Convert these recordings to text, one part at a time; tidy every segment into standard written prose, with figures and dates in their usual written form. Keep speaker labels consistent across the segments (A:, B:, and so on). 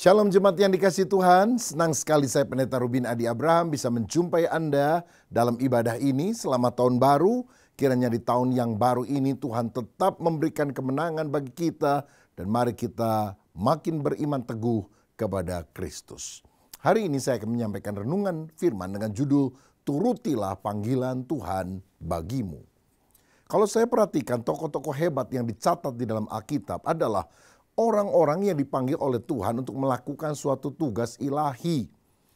A: Shalom jemaat yang dikasihi Tuhan, senang sekali saya Pendeta Rubin Adi Abraham bisa menjumpai Anda dalam ibadah ini. Selamat tahun baru, kiranya di tahun yang baru ini Tuhan tetap memberikan kemenangan bagi kita dan mari kita makin beriman teguh kepada Kristus. Hari ini saya akan menyampaikan renungan firman dengan judul Turutilah Panggilan Tuhan Bagimu. Kalau saya perhatikan tokoh-tokoh hebat yang dicatat di dalam Alkitab adalah orang-orang yang dipanggil oleh Tuhan untuk melakukan suatu tugas ilahi.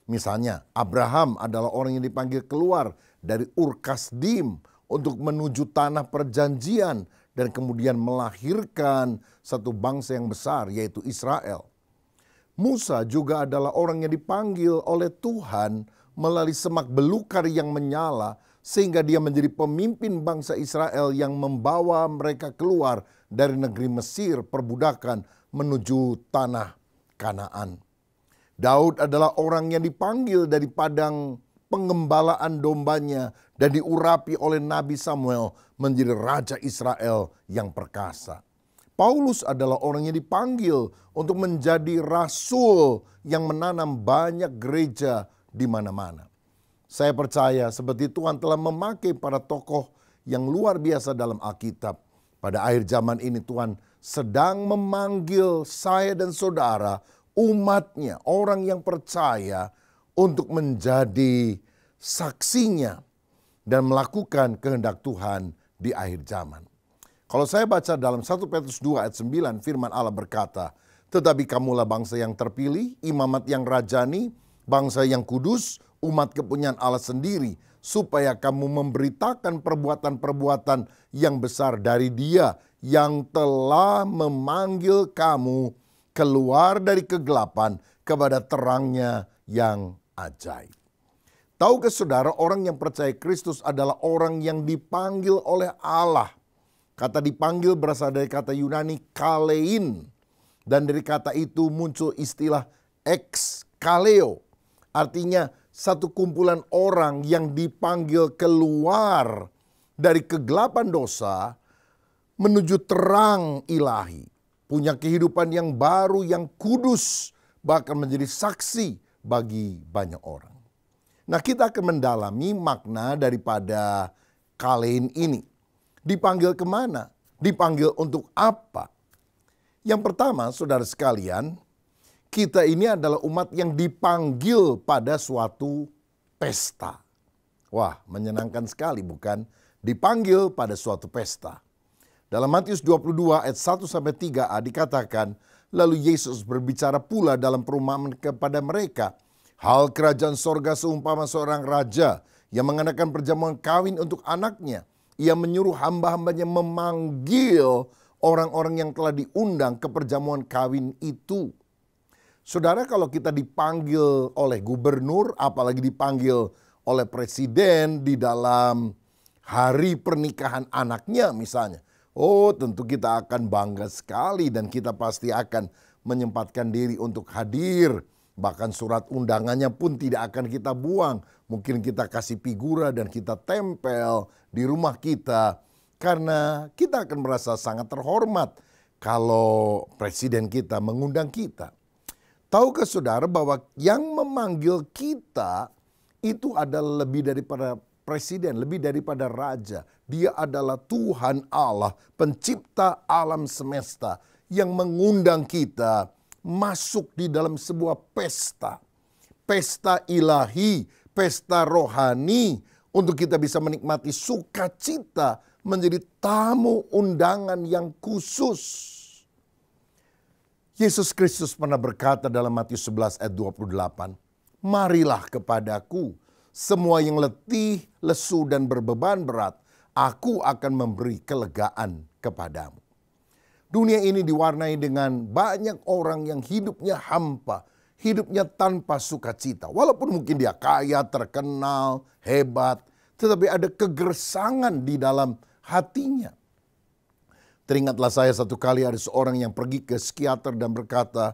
A: Misalnya, Abraham adalah orang yang dipanggil keluar dari Ur Kasdim untuk menuju tanah perjanjian dan kemudian melahirkan satu bangsa yang besar, yaitu Israel. Musa juga adalah orang yang dipanggil oleh Tuhan melalui semak belukar yang menyala sehingga dia menjadi pemimpin bangsa Israel yang membawa mereka keluar dari negeri Mesir perbudakan menuju tanah Kanaan. Daud adalah orang yang dipanggil dari padang pengembalaan dombanya dan diurapi oleh Nabi Samuel menjadi raja Israel yang perkasa. Paulus adalah orang yang dipanggil untuk menjadi rasul yang menanam banyak gereja di mana-mana. Saya percaya seperti Tuhan telah memakai para tokoh yang luar biasa dalam Alkitab. Pada akhir zaman ini Tuhan sedang memanggil saya dan saudara, umatnya, orang yang percaya untuk menjadi saksinya dan melakukan kehendak Tuhan di akhir zaman. Kalau saya baca dalam 1 Petrus 2 ayat 9 firman Allah berkata, "Tetapi kamulah bangsa yang terpilih, imamat yang rajani, bangsa yang kudus, umat kepunyaan Allah sendiri, supaya kamu memberitakan perbuatan-perbuatan yang besar dari Dia yang telah memanggil kamu keluar dari kegelapan kepada terangnya yang ajaib." Tahukah saudara, orang yang percaya Kristus adalah orang yang dipanggil oleh Allah. Kata dipanggil berasal dari kata Yunani kalein. Dan dari kata itu muncul istilah exkaleo. Artinya satu kumpulan orang yang dipanggil keluar dari kegelapan dosa menuju terang ilahi. Punya kehidupan yang baru, yang kudus, bahkan menjadi saksi bagi banyak orang. Nah, kita akan mendalami makna daripada kalein ini. Dipanggil kemana? Dipanggil untuk apa? Yang pertama, saudara sekalian, kita ini adalah umat yang dipanggil pada suatu pesta. Wah, menyenangkan sekali bukan? Dipanggil pada suatu pesta. Dalam Matius 22 ayat 1-3a dikatakan, lalu Yesus berbicara pula dalam perumpamaan kepada mereka, hal kerajaan sorga seumpama seorang raja yang mengadakan perjamuan kawin untuk anaknya. Ia menyuruh hamba-hambanya memanggil orang-orang yang telah diundang ke perjamuan kawin itu. Saudara, kalau kita dipanggil oleh gubernur, apalagi dipanggil oleh presiden di dalam hari pernikahan anaknya misalnya. Oh, tentu kita akan bangga sekali dan kita pasti akan menyempatkan diri untuk hadir. Bahkan surat undangannya pun tidak akan kita buang. Mungkin kita kasih figura dan kita tempel di rumah kita. Karena kita akan merasa sangat terhormat kalau presiden kita mengundang kita. Tahukah saudara bahwa yang memanggil kita itu adalah lebih daripada presiden, lebih daripada raja. Dia adalah Tuhan Allah, pencipta alam semesta yang mengundang kita masuk di dalam sebuah pesta. Pesta ilahi, pesta rohani untuk kita bisa menikmati sukacita menjadi tamu undangan yang khusus. Yesus Kristus pernah berkata dalam Matius 11 ayat 28, marilah kepadaku semua yang letih, lesu dan berbeban berat, aku akan memberi kelegaan kepadamu. Dunia ini diwarnai dengan banyak orang yang hidupnya hampa, hidupnya tanpa sukacita. Walaupun mungkin dia kaya, terkenal, hebat, tetapi ada kegersangan di dalam hatinya. Teringatlah saya satu kali ada seorang yang pergi ke psikiater dan berkata,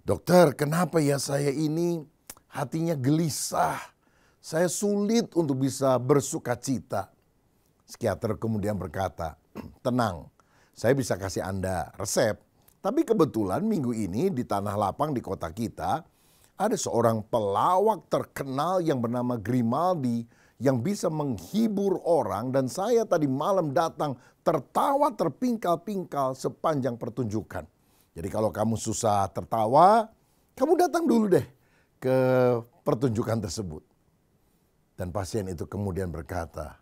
A: dokter, kenapa ya saya ini hatinya gelisah, saya sulit untuk bisa bersukacita. Psikiater kemudian berkata, tenang, saya bisa kasih Anda resep, Tapi kebetulan minggu ini di Tanah Lapang di kota kita, ada seorang pelawak terkenal yang bernama Grimaldi yang bisa menghibur orang, dan saya tadi malam datang tertawa terpingkal-pingkal sepanjang pertunjukan. Jadi kalau kamu susah tertawa, kamu datang dulu deh ke pertunjukan tersebut. Dan pasien itu kemudian berkata,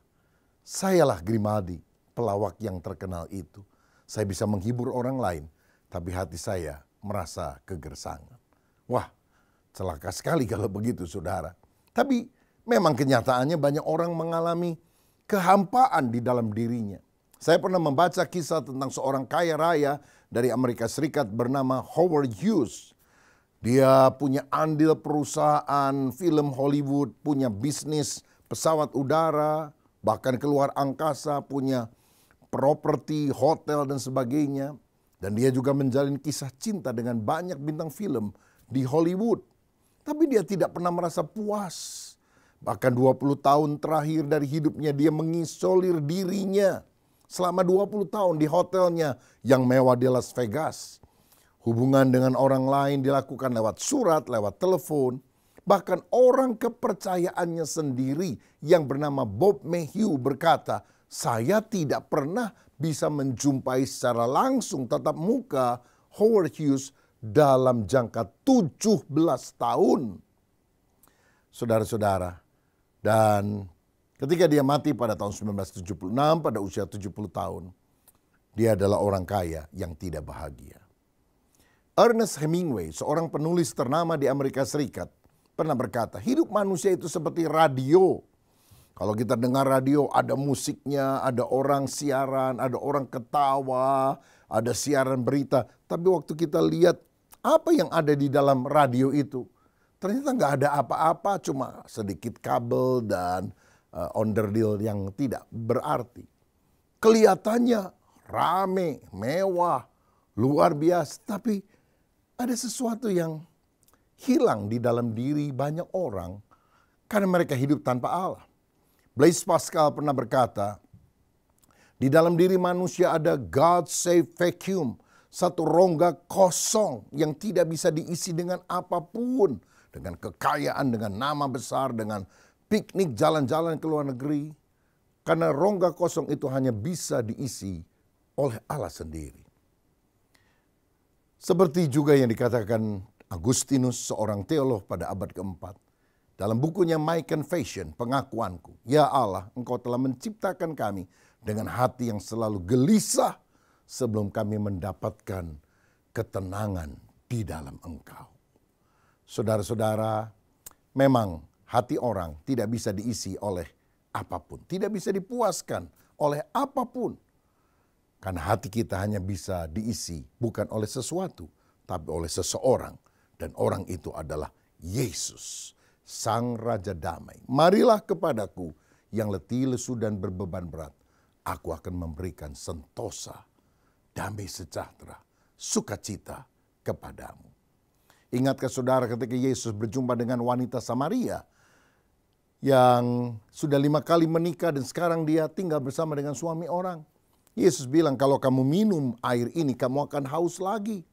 A: "Sayalah Grimaldi, pelawak yang terkenal itu. Saya bisa menghibur orang lain, tapi hati saya merasa kegersangan." Wah, celaka sekali kalau begitu, saudara. Tapi memang kenyataannya banyak orang mengalami kehampaan di dalam dirinya. Saya pernah membaca kisah tentang seorang kaya raya dari Amerika Serikat bernama Howard Hughes. Dia punya andil perusahaan film Hollywood, punya bisnis pesawat udara, bahkan keluar angkasa, punya properti, hotel dan sebagainya. Dan dia juga menjalin kisah cinta dengan banyak bintang film di Hollywood. Tapi dia tidak pernah merasa puas. Bahkan 20 tahun terakhir dari hidupnya dia mengisolir dirinya selama 20 tahun di hotelnya yang mewah di Las Vegas. Hubungan dengan orang lain dilakukan lewat surat, lewat telepon. Bahkan orang kepercayaannya sendiri yang bernama Bob Mayhew berkata, "Saya tidak pernah bisa menjumpai secara langsung tatap muka Howard Hughes dalam jangka 17 tahun. Saudara-saudara, dan ketika dia mati pada tahun 1976 pada usia 70 tahun, dia adalah orang kaya yang tidak bahagia. Ernest Hemingway, seorang penulis ternama di Amerika Serikat, pernah berkata, hidup manusia itu seperti radio. Kalau kita dengar radio, ada musiknya, ada orang siaran, ada orang ketawa, ada siaran berita. Tapi waktu kita lihat apa yang ada di dalam radio itu, ternyata nggak ada apa-apa, cuma sedikit kabel dan onderdil yang tidak berarti. Kelihatannya rame, mewah, luar biasa, tapi ada sesuatu yang hilang di dalam diri banyak orang karena mereka hidup tanpa Allah. Blaise Pascal pernah berkata, di dalam diri manusia ada God-shaped vacuum, satu rongga kosong yang tidak bisa diisi dengan apapun, dengan kekayaan, dengan nama besar, dengan piknik, jalan-jalan ke luar negeri. Karena rongga kosong itu hanya bisa diisi oleh Allah sendiri. Seperti juga yang dikatakan Agustinus, seorang teolog pada abad keempat. Dalam bukunya My Confession, pengakuanku, ya Allah, Engkau telah menciptakan kami dengan hati yang selalu gelisah sebelum kami mendapatkan ketenangan di dalam Engkau. Saudara-saudara, memang hati orang tidak bisa diisi oleh apapun. Tidak bisa dipuaskan oleh apapun. Karena hati kita hanya bisa diisi bukan oleh sesuatu, tapi oleh seseorang. Dan orang itu adalah Yesus, Sang Raja Damai. Marilah kepadaku yang letih, lesu, dan berbeban berat. Aku akan memberikan sentosa, damai sejahtera, sukacita kepadamu. Ingatkah saudara ketika Yesus berjumpa dengan wanita Samaria yang sudah 5 kali menikah dan sekarang dia tinggal bersama dengan suami orang. Yesus bilang, kalau kamu minum air ini, kamu akan haus lagi.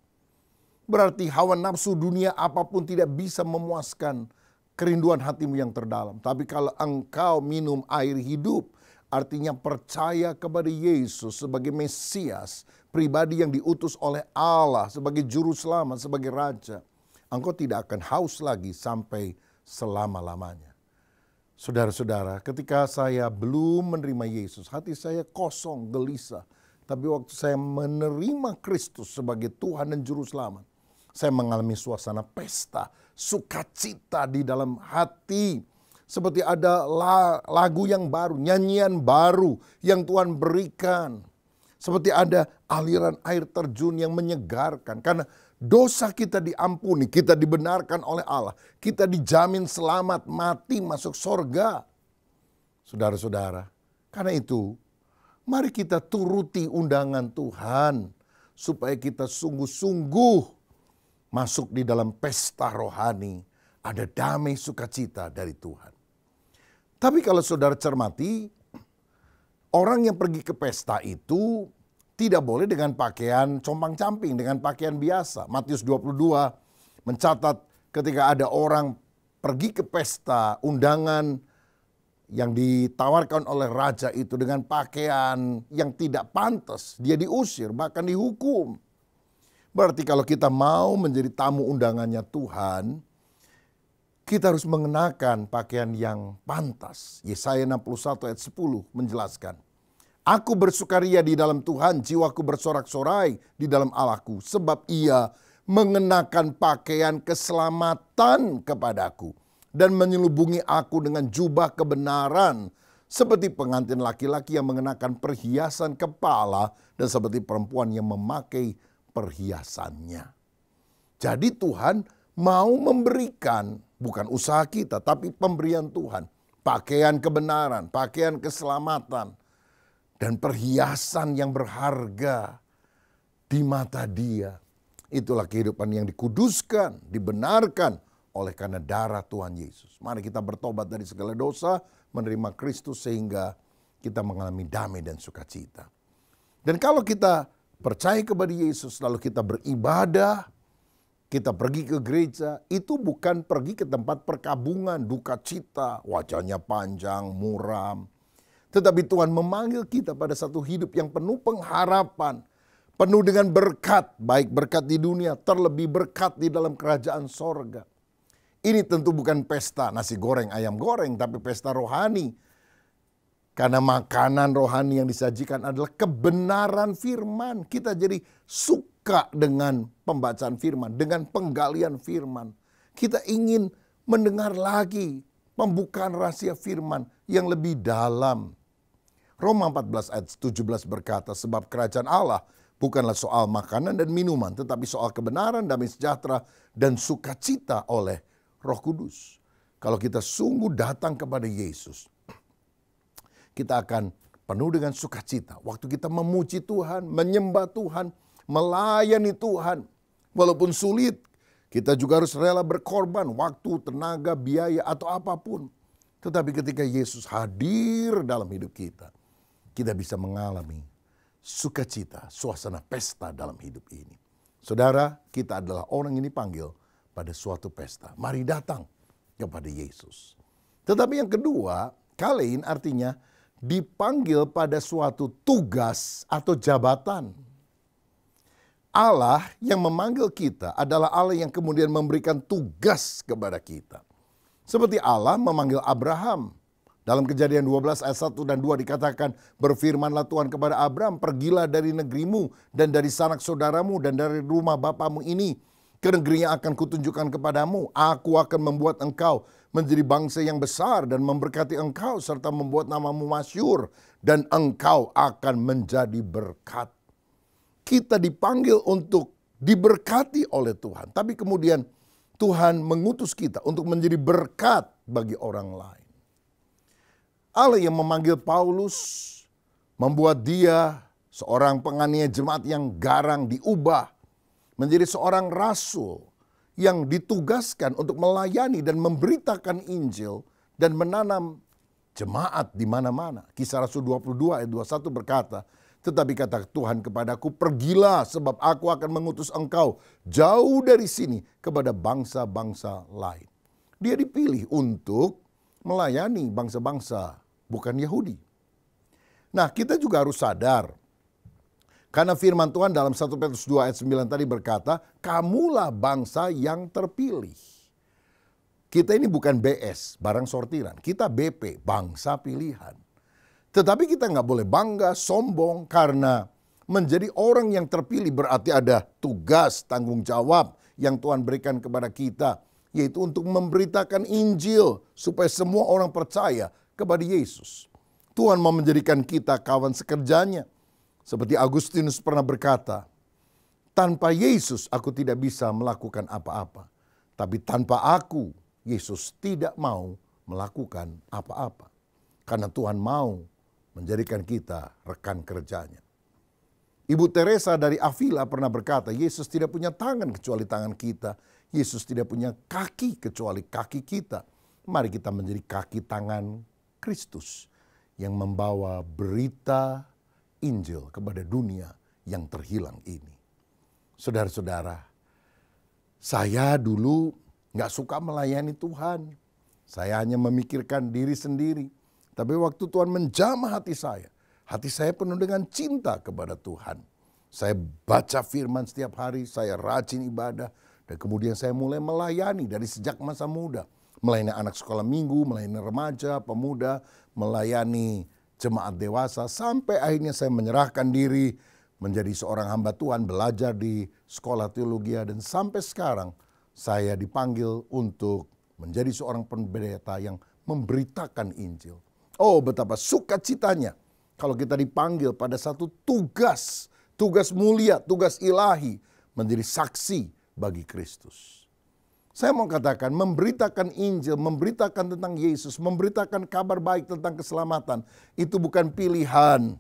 A: Berarti hawa nafsu dunia apapun tidak bisa memuaskan kerinduan hatimu yang terdalam. Tapi kalau engkau minum air hidup, artinya percaya kepada Yesus sebagai Mesias, pribadi yang diutus oleh Allah sebagai juru selamat, sebagai Raja, engkau tidak akan haus lagi sampai selama-lamanya. Saudara-saudara, ketika saya belum menerima Yesus, hati saya kosong, gelisah. Tapi waktu saya menerima Kristus sebagai Tuhan dan Juru Selamat, saya mengalami suasana pesta, sukacita di dalam hati. Seperti ada lagu yang baru, nyanyian baru yang Tuhan berikan. Seperti ada aliran air terjun yang menyegarkan. Karena dosa kita diampuni, kita dibenarkan oleh Allah. Kita dijamin selamat, mati, masuk sorga. Saudara-saudara, karena itu mari kita turuti undangan Tuhan. Supaya kita sungguh-sungguh masuk di dalam pesta rohani. Ada damai sukacita dari Tuhan. Tapi kalau saudara cermati, orang yang pergi ke pesta itu Tidak boleh dengan pakaian compang-camping, dengan pakaian biasa. Matius 22 mencatat ketika ada orang pergi ke pesta, undangan yang ditawarkan oleh raja itu dengan pakaian yang tidak pantas, dia diusir, bahkan dihukum. Berarti kalau kita mau menjadi tamu undangannya Tuhan, kita harus mengenakan pakaian yang pantas. Yesaya 61 ayat 10 menjelaskan, aku bersukaria di dalam Tuhan, jiwaku bersorak-sorai di dalam Allahku, sebab Ia mengenakan pakaian keselamatan kepadaku dan menyelubungi aku dengan jubah kebenaran, seperti pengantin laki-laki yang mengenakan perhiasan kepala dan seperti perempuan yang memakai perhiasannya. Jadi Tuhan mau memberikan, bukan usaha kita, tapi pemberian Tuhan, pakaian kebenaran, pakaian keselamatan, dan perhiasan yang berharga di mata Dia. Itulah kehidupan yang dikuduskan, dibenarkan oleh karena darah Tuhan Yesus. Mari kita bertobat dari segala dosa, menerima Kristus sehingga kita mengalami damai dan sukacita. Dan kalau kita percaya kepada Yesus, lalu kita beribadah, kita pergi ke gereja, itu bukan pergi ke tempat perkabungan, duka cita, wajahnya panjang, muram. Tetapi Tuhan memanggil kita pada satu hidup yang penuh pengharapan, penuh dengan berkat, baik berkat di dunia, terlebih berkat di dalam kerajaan sorga. Ini tentu bukan pesta nasi goreng, ayam goreng, tapi pesta rohani. Karena makanan rohani yang disajikan adalah kebenaran firman. Kita jadi suka dengan pembacaan firman, dengan penggalian firman. Kita ingin mendengar lagi pembukaan rahasia firman yang lebih dalam. Roma 14 ayat 17 berkata, sebab kerajaan Allah bukanlah soal makanan dan minuman, tetapi soal kebenaran, damai sejahtera, dan sukacita oleh Roh Kudus. Kalau kita sungguh datang kepada Yesus, kita akan penuh dengan sukacita. Waktu kita memuji Tuhan, menyembah Tuhan, melayani Tuhan. Walaupun sulit, kita juga harus rela berkorban waktu, tenaga, biaya, atau apapun. Tetapi ketika Yesus hadir dalam hidup kita, kita bisa mengalami sukacita, suasana pesta dalam hidup ini. Saudara, kita adalah orang yang dipanggil pada suatu pesta. Mari datang kepada Yesus. Tetapi yang kedua, kalein artinya dipanggil pada suatu tugas atau jabatan. Allah yang memanggil kita adalah Allah yang kemudian memberikan tugas kepada kita. Seperti Allah memanggil Abraham. Dalam Kejadian 12 ayat 1 dan 2 dikatakan, berfirmanlah Tuhan kepada Abraham, pergilah dari negerimu dan dari sanak saudaramu dan dari rumah bapamu ini ke negeri yang akan kutunjukkan kepadamu. Aku akan membuat engkau menjadi bangsa yang besar dan memberkati engkau serta membuat namamu masyhur dan engkau akan menjadi berkat. Kita dipanggil untuk diberkati oleh Tuhan, tapi kemudian Tuhan mengutus kita untuk menjadi berkat bagi orang lain. Allah yang memanggil Paulus, membuat dia seorang penganiaya jemaat yang garang diubah menjadi seorang rasul yang ditugaskan untuk melayani dan memberitakan Injil dan menanam jemaat di mana-mana. Kisah Rasul 22 ayat 21 berkata, tetapi kata Tuhan kepadaku, pergilah sebab aku akan mengutus engkau jauh dari sini kepada bangsa-bangsa lain. Dia dipilih untuk melayani bangsa-bangsa bukan Yahudi. Nah, kita juga harus sadar, karena firman Tuhan dalam 1 Petrus 2 ayat 9 tadi berkata, kamulah bangsa yang terpilih. Kita ini bukan BS, barang sortiran. Kita BP, bangsa pilihan. Tetapi kita nggak boleh bangga, sombong, karena menjadi orang yang terpilih berarti ada tugas, tanggung jawab yang Tuhan berikan kepada kita. Yaitu untuk memberitakan Injil supaya semua orang percaya kepada Yesus. Tuhan mau menjadikan kita kawan sekerjanya. Seperti Agustinus pernah berkata, tanpa Yesus aku tidak bisa melakukan apa-apa. Tapi tanpa aku, Yesus tidak mau melakukan apa-apa. Karena Tuhan mau menjadikan kita rekan kerjanya. Ibu Teresa dari Avila pernah berkata, Yesus tidak punya tangan kecuali tangan kita. Yesus tidak punya kaki kecuali kaki kita. Mari kita menjadi kaki tangan Kristus yang membawa berita Injil kepada dunia yang terhilang ini. Saudara-saudara, saya dulu gak suka melayani Tuhan. Saya hanya memikirkan diri sendiri. Tapi waktu Tuhan menjamah hati saya penuh dengan cinta kepada Tuhan. Saya baca firman setiap hari, saya rajin ibadah. Dan kemudian saya mulai melayani dari sejak masa muda. Melayani anak sekolah minggu, melayani remaja, pemuda, melayani jemaat dewasa. Sampai akhirnya saya menyerahkan diri menjadi seorang hamba Tuhan, belajar di sekolah teologi. Dan sampai sekarang saya dipanggil untuk menjadi seorang pendeta yang memberitakan Injil. Oh, betapa sukacitanya kalau kita dipanggil pada satu tugas mulia, tugas ilahi, menjadi saksi bagi Kristus. Saya mau katakan, memberitakan Injil, memberitakan tentang Yesus, memberitakan kabar baik tentang keselamatan, itu bukan pilihan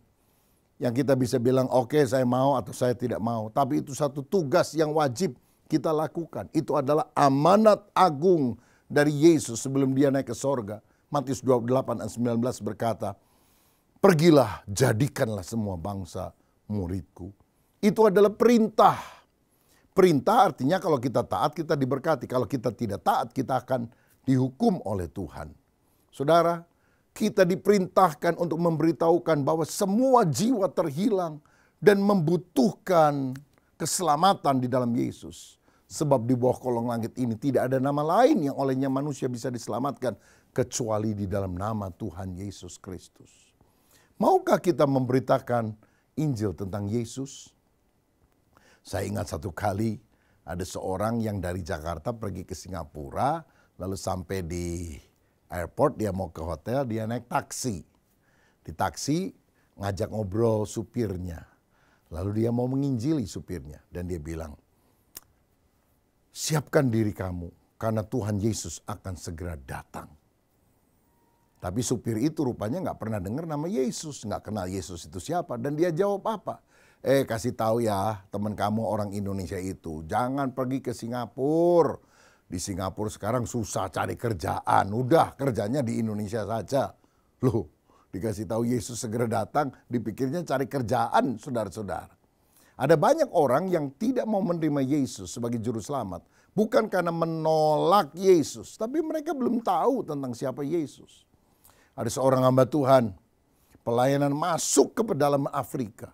A: yang kita bisa bilang, oke, saya mau atau saya tidak mau. Tapi itu satu tugas yang wajib kita lakukan. Itu adalah amanat agung dari Yesus sebelum dia naik ke sorga. Matius 28 ayat 19 berkata, pergilah, jadikanlah semua bangsa muridku. Itu adalah perintah. Perintah artinya kalau kita taat, kita diberkati. Kalau kita tidak taat, kita akan dihukum oleh Tuhan. Saudara, kita diperintahkan untuk memberitahukan bahwa semua jiwa terhilang dan membutuhkan keselamatan di dalam Yesus. Sebab di bawah kolong langit ini tidak ada nama lain yang olehnya manusia bisa diselamatkan kecuali di dalam nama Tuhan Yesus Kristus. Maukah kita memberitakan Injil tentang Yesus? Saya ingat satu kali ada seorang yang dari Jakarta pergi ke Singapura, lalu sampai di airport dia mau ke hotel, dia naik taksi. Di taksi ngajak ngobrol supirnya. Lalu dia mau menginjili supirnya dan dia bilang, siapkan diri kamu karena Tuhan Yesus akan segera datang. Tapi supir itu rupanya nggak pernah dengar nama Yesus, nggak kenal Yesus itu siapa. Dan dia jawab apa? Kasih tahu ya teman kamu orang Indonesia itu, jangan pergi ke Singapura. Di Singapura sekarang susah cari kerjaan, udah kerjanya di Indonesia saja. Loh, dikasih tahu Yesus segera datang, dipikirnya cari kerjaan, saudara-saudara. Ada banyak orang yang tidak mau menerima Yesus sebagai juru selamat, bukan karena menolak Yesus, tapi mereka belum tahu tentang siapa Yesus. Ada seorang hamba Tuhan, pelayanan masuk ke pedalaman Afrika.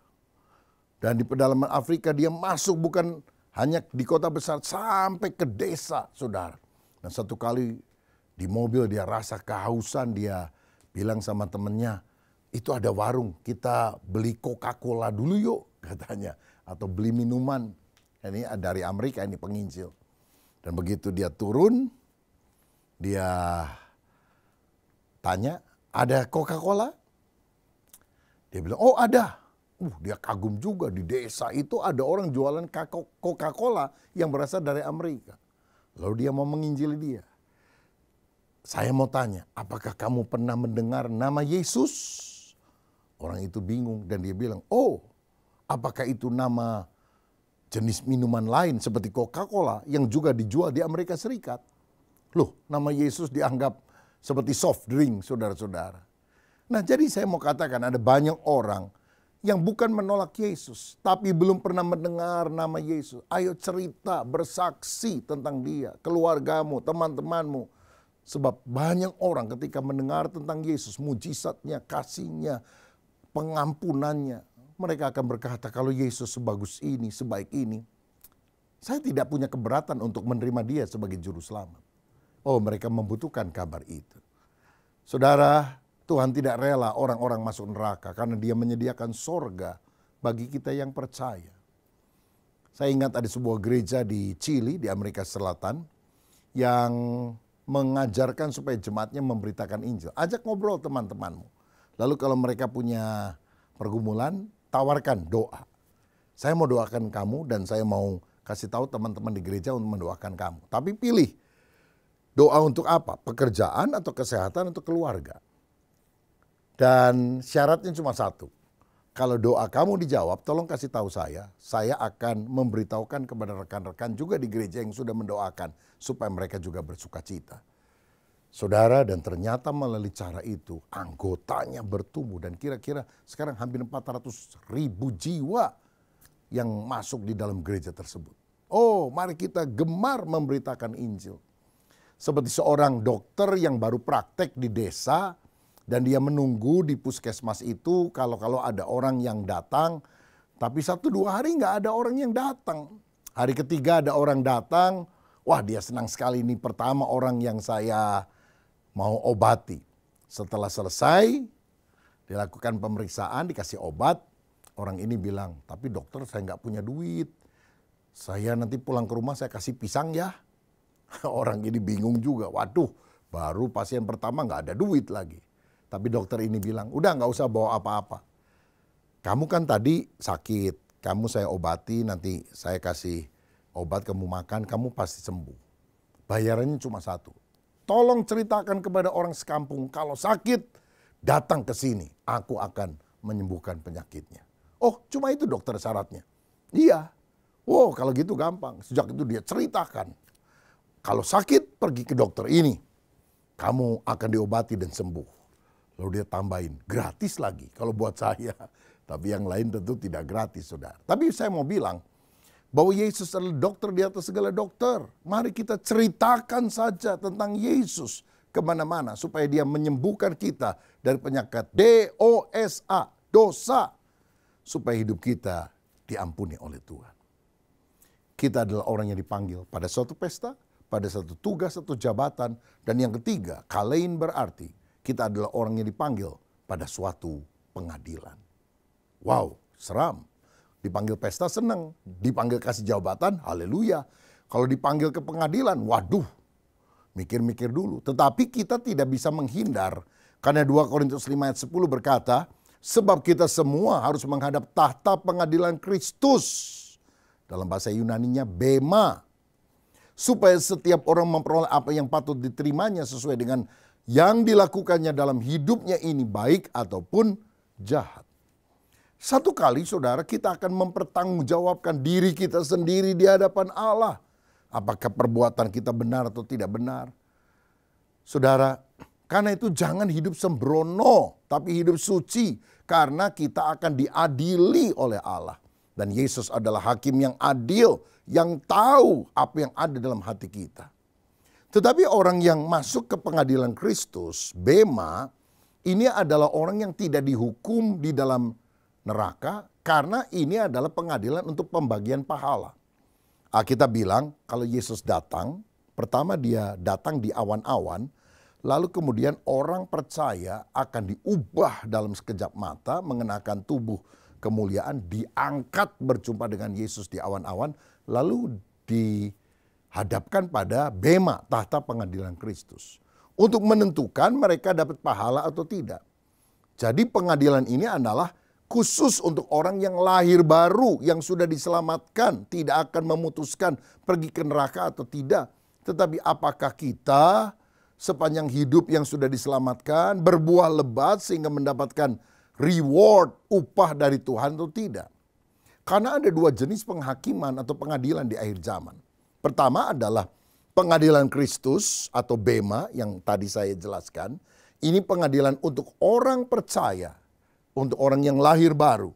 A: Dan di pedalaman Afrika dia masuk bukan hanya di kota besar, sampai ke desa, saudara. Dan satu kali di mobil dia rasa kehausan, dia bilang sama temennya, itu ada warung, kita beli Coca-Cola dulu yuk, katanya. Atau beli minuman, ini dari Amerika, ini penginjil. Dan begitu dia turun, dia tanya, ada Coca-Cola? Dia bilang, oh ada. Dia kagum juga, di desa itu ada orang jualan Coca-Cola yang berasal dari Amerika. Lalu dia mau menginjili dia. Saya mau tanya, apakah kamu pernah mendengar nama Yesus? Orang itu bingung dan dia bilang, oh apakah itu nama jenis minuman lain seperti Coca-Cola yang juga dijual di Amerika Serikat? Loh, nama Yesus dianggap seperti soft drink, saudara-saudara. Nah, jadi saya mau katakan ada banyak orang yang bukan menolak Yesus, tapi belum pernah mendengar nama Yesus. Ayo cerita, bersaksi tentang dia, keluargamu, teman-temanmu. Sebab banyak orang ketika mendengar tentang Yesus, mujizatnya, kasihnya, pengampunannya, mereka akan berkata, kalau Yesus sebagus ini, sebaik ini, saya tidak punya keberatan untuk menerima dia sebagai juru selamat. Oh, mereka membutuhkan kabar itu. Saudara, Tuhan tidak rela orang-orang masuk neraka karena dia menyediakan sorga bagi kita yang percaya. Saya ingat ada sebuah gereja di Chili, di Amerika Selatan, yang mengajarkan supaya jemaatnya memberitakan Injil. Ajak ngobrol teman-temanmu. Lalu kalau mereka punya pergumulan, tawarkan doa. Saya mau doakan kamu dan saya mau kasih tahu teman-teman di gereja untuk mendoakan kamu. Tapi pilih, doa untuk apa? Pekerjaan atau kesehatan atau keluarga? Dan syaratnya cuma satu. Kalau doa kamu dijawab, tolong kasih tahu saya akan memberitahukan kepada rekan-rekan juga di gereja yang sudah mendoakan supaya mereka juga bersuka cita. Saudara, dan ternyata melalui cara itu anggotanya bertumbuh dan kira-kira sekarang hampir 400.000 jiwa yang masuk di dalam gereja tersebut. Oh, mari kita gemar memberitakan Injil. Seperti seorang dokter yang baru praktek di desa dan dia menunggu di puskesmas itu kalau ada orang yang datang, tapi 1-2 hari nggak ada orang yang datang. Hari ketiga ada orang datang, wah dia senang sekali, ini pertama orang yang saya mau obati. Setelah selesai, dilakukan pemeriksaan, dikasih obat, orang ini bilang, tapi dokter saya nggak punya duit. Saya nanti pulang ke rumah saya kasih pisang ya. Orang ini bingung juga, waduh baru pasien pertama nggak ada duit lagi. Tapi dokter ini bilang, udah nggak usah bawa apa-apa. Kamu kan tadi sakit, kamu saya obati, nanti saya kasih obat kamu makan, kamu pasti sembuh. Bayarannya cuma 1. Tolong ceritakan kepada orang sekampung, kalau sakit datang ke sini, aku akan menyembuhkan penyakitnya. Oh, cuma itu dokter syaratnya? Iya. Wow, kalau gitu gampang. Sejak itu dia ceritakan, kalau sakit pergi ke dokter ini, kamu akan diobati dan sembuh. Lalu dia tambahin, gratis lagi kalau buat saya. Tapi yang lain tentu tidak gratis, saudara. Tapi saya mau bilang bahwa Yesus adalah dokter di atas segala dokter. Mari kita ceritakan saja tentang Yesus kemana-mana supaya dia menyembuhkan kita dari penyakit DOSA, dosa. Supaya hidup kita diampuni oleh Tuhan. Kita adalah orang yang dipanggil pada suatu pesta, pada satu tugas, satu jabatan. Dan yang ketiga, kalein berarti kita adalah orang yang dipanggil pada suatu pengadilan. Wow, seram. Dipanggil pesta senang, dipanggil kasih jabatan, haleluya. Kalau dipanggil ke pengadilan, waduh, mikir-mikir dulu. Tetapi kita tidak bisa menghindar, karena 2 Korintus 5 ayat 10 berkata, sebab kita semua harus menghadap tahta pengadilan Kristus. Dalam bahasa Yunaninya bema. Supaya setiap orang memperoleh apa yang patut diterimanya sesuai dengan yang dilakukannya dalam hidupnya ini, baik ataupun jahat. Satu kali saudara, kita akan mempertanggungjawabkan diri kita sendiri di hadapan Allah. Apakah perbuatan kita benar atau tidak benar. Saudara, karena itu jangan hidup sembrono, tapi hidup suci. Karena kita akan diadili oleh Allah. Dan Yesus adalah hakim yang adil, yang tahu apa yang ada dalam hati kita. Tetapi orang yang masuk ke pengadilan Kristus, bema, ini adalah orang yang tidak dihukum di dalam neraka, karena ini adalah pengadilan untuk pembagian pahala. Kita bilang kalau Yesus datang, pertama dia datang di awan-awan, lalu kemudian orang percaya akan diubah dalam sekejap mata, mengenakan tubuh kemuliaan, diangkat berjumpa dengan Yesus di awan-awan, lalu dihadapkan pada bema, tahta pengadilan Kristus. Untuk menentukan mereka dapat pahala atau tidak. Jadi pengadilan ini adalah khusus untuk orang yang lahir baru, yang sudah diselamatkan, tidak akan memutuskan pergi ke neraka atau tidak. Tetapi apakah kita sepanjang hidup yang sudah diselamatkan berbuah lebat sehingga mendapatkan reward, upah dari Tuhan atau tidak? Karena ada 2 jenis penghakiman atau pengadilan di akhir zaman. Pertama adalah pengadilan Kristus atau bema yang tadi saya jelaskan. Ini pengadilan untuk orang percaya, untuk orang yang lahir baru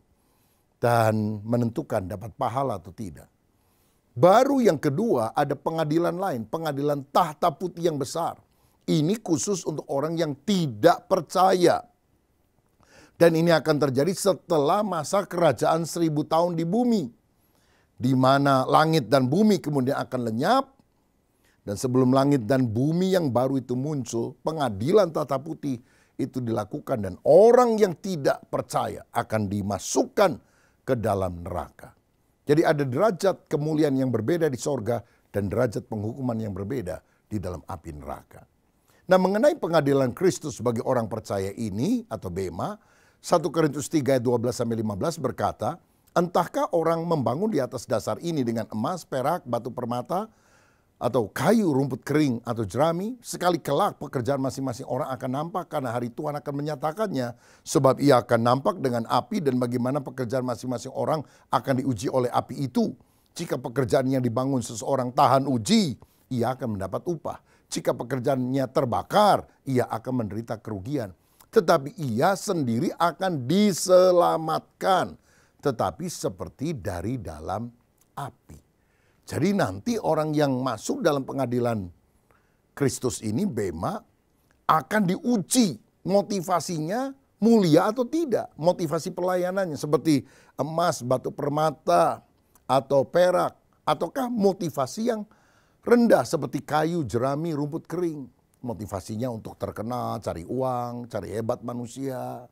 A: dan menentukan dapat pahala atau tidak. Baru yang kedua ada pengadilan lain, pengadilan tahta putih yang besar. Ini khusus untuk orang yang tidak percaya. Dan ini akan terjadi setelah masa kerajaan 1000 tahun di bumi. Di mana langit dan bumi kemudian akan lenyap. Dan sebelum langit dan bumi yang baru itu muncul, pengadilan tahta putih itu dilakukan. Dan orang yang tidak percaya akan dimasukkan ke dalam neraka. Jadi ada derajat kemuliaan yang berbeda di sorga dan derajat penghukuman yang berbeda di dalam api neraka. Nah, mengenai pengadilan Kristus bagi orang percaya ini atau bema, 1 Korintus 3 ayat 12-15 berkata, entahkah orang membangun di atas dasar ini dengan emas, perak, batu permata, atau kayu, rumput kering, atau jerami, sekali kelak pekerjaan masing-masing orang akan nampak karena hari Tuhan akan menyatakannya. Sebab ia akan nampak dengan api dan bagaimana pekerjaan masing-masing orang akan diuji oleh api itu. Jika pekerjaan yang dibangun seseorang tahan uji, ia akan mendapat upah. Jika pekerjaannya terbakar, ia akan menderita kerugian. Tetapi ia sendiri akan diselamatkan. tetapi seperti dari dalam api. Jadi nanti orang yang masuk dalam pengadilan Kristus ini, bema, akan diuji motivasinya mulia atau tidak. Motivasi pelayanannya seperti emas, batu permata, atau perak. Ataukah motivasi yang rendah seperti kayu, jerami, rumput kering. Motivasinya untuk terkenal, cari uang, cari hebat manusia.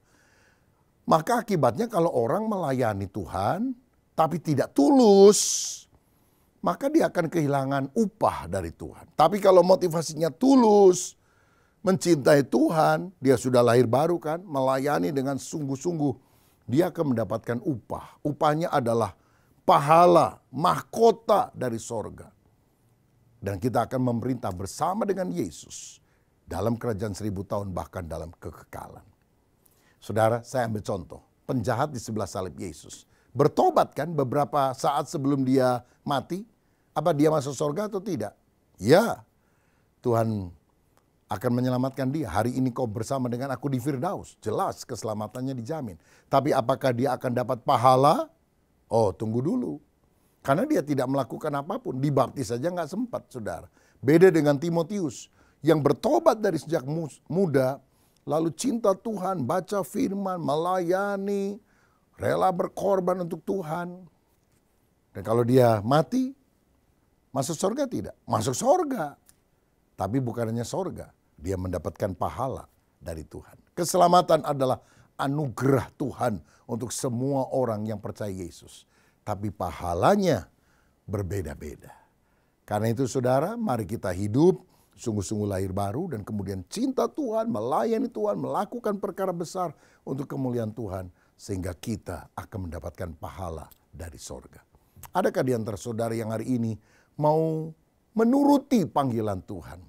A: Maka akibatnya kalau orang melayani Tuhan tapi tidak tulus, maka dia akan kehilangan upah dari Tuhan. Tapi kalau motivasinya tulus, mencintai Tuhan, dia sudah lahir baru kan, melayani dengan sungguh-sungguh, dia akan mendapatkan upah. Upahnya adalah pahala, mahkota dari sorga. Dan kita akan memerintah bersama dengan Yesus dalam kerajaan 1000 tahun, bahkan dalam kekekalan. Saudara, saya ambil contoh. Penjahat di sebelah salib Yesus bertobat kan beberapa saat sebelum dia mati. Apa dia masuk surga atau tidak? Ya, Tuhan akan menyelamatkan dia. Hari ini kau bersama dengan aku di Firdaus. Jelas keselamatannya dijamin. Tapi apakah dia akan dapat pahala? Oh, tunggu dulu. Karena dia tidak melakukan apapun. Dibaptis saja nggak sempat, saudara. Beda dengan Timotius yang bertobat dari sejak muda, lalu cinta Tuhan, baca firman, melayani, rela berkorban untuk Tuhan. Dan kalau dia mati, masuk surga tidak? Masuk surga. Tapi bukan hanya surga, dia mendapatkan pahala dari Tuhan. Keselamatan adalah anugerah Tuhan untuk semua orang yang percaya Yesus. Tapi pahalanya berbeda-beda. Karena itu saudara, mari kita hidup sungguh-sungguh lahir baru dan kemudian cinta Tuhan, melayani Tuhan, melakukan perkara besar untuk kemuliaan Tuhan. Sehingga kita akan mendapatkan pahala dari sorga. Adakah di antara saudara yang hari ini mau menuruti panggilan Tuhan?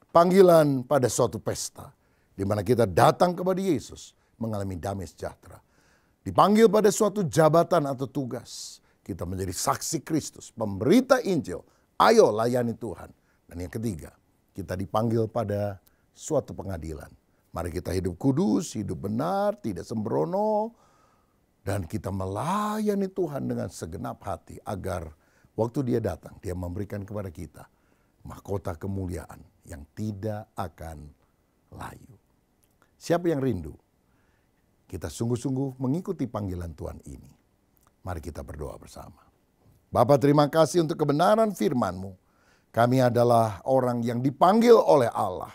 A: Panggilan pada suatu pesta, di mana kita datang kepada Yesus mengalami damai sejahtera. Dipanggil pada suatu jabatan atau tugas, kita menjadi saksi Kristus, pemberita Injil. Ayo layani Tuhan. Dan yang ketiga, kita dipanggil pada suatu pengadilan. Mari kita hidup kudus, hidup benar, tidak sembrono. Dan kita melayani Tuhan dengan segenap hati agar waktu dia datang, dia memberikan kepada kita mahkota kemuliaan yang tidak akan layu. Siapa yang rindu? Kita sungguh-sungguh mengikuti panggilan Tuhan ini. Mari kita berdoa bersama. Bapa, terima kasih untuk kebenaran firman-Mu. Kami adalah orang yang dipanggil oleh Allah.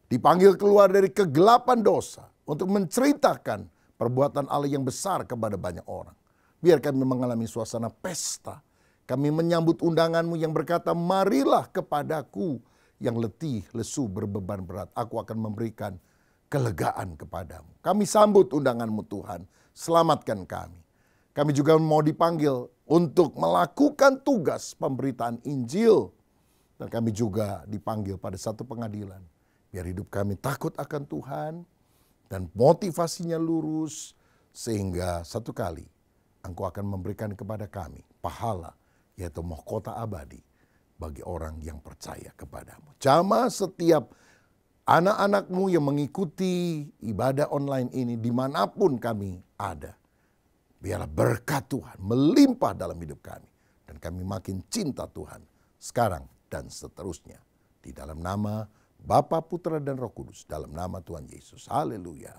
A: Dipanggil keluar dari kegelapan dosa untuk menceritakan perbuatan Allah yang besar kepada banyak orang. Biar kami mengalami suasana pesta. Kami menyambut undangan-Mu yang berkata, marilah kepadaku yang letih, lesu, berbeban berat. Aku akan memberikan kelegaan kepadamu. Kami sambut undangan-Mu Tuhan. Selamatkan kami. Kami juga mau dipanggil untuk melakukan tugas pemberitaan Injil. Dan kami juga dipanggil pada satu pengadilan. Biar hidup kami takut akan Tuhan. Dan motivasinya lurus. Sehingga satu kali Engkau akan memberikan kepada kami pahala. Yaitu mahkota abadi bagi orang yang percaya kepadamu. Jamah setiap anak-anak-Mu yang mengikuti ibadah online ini dimanapun kami ada. Biarlah berkat Tuhan melimpah dalam hidup kami. Dan kami makin cinta Tuhan sekarang dan seterusnya. Di dalam nama Bapa, Putra, dan Roh Kudus. Dalam nama Tuhan Yesus. Haleluya.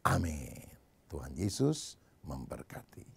A: Amin. Tuhan Yesus memberkati.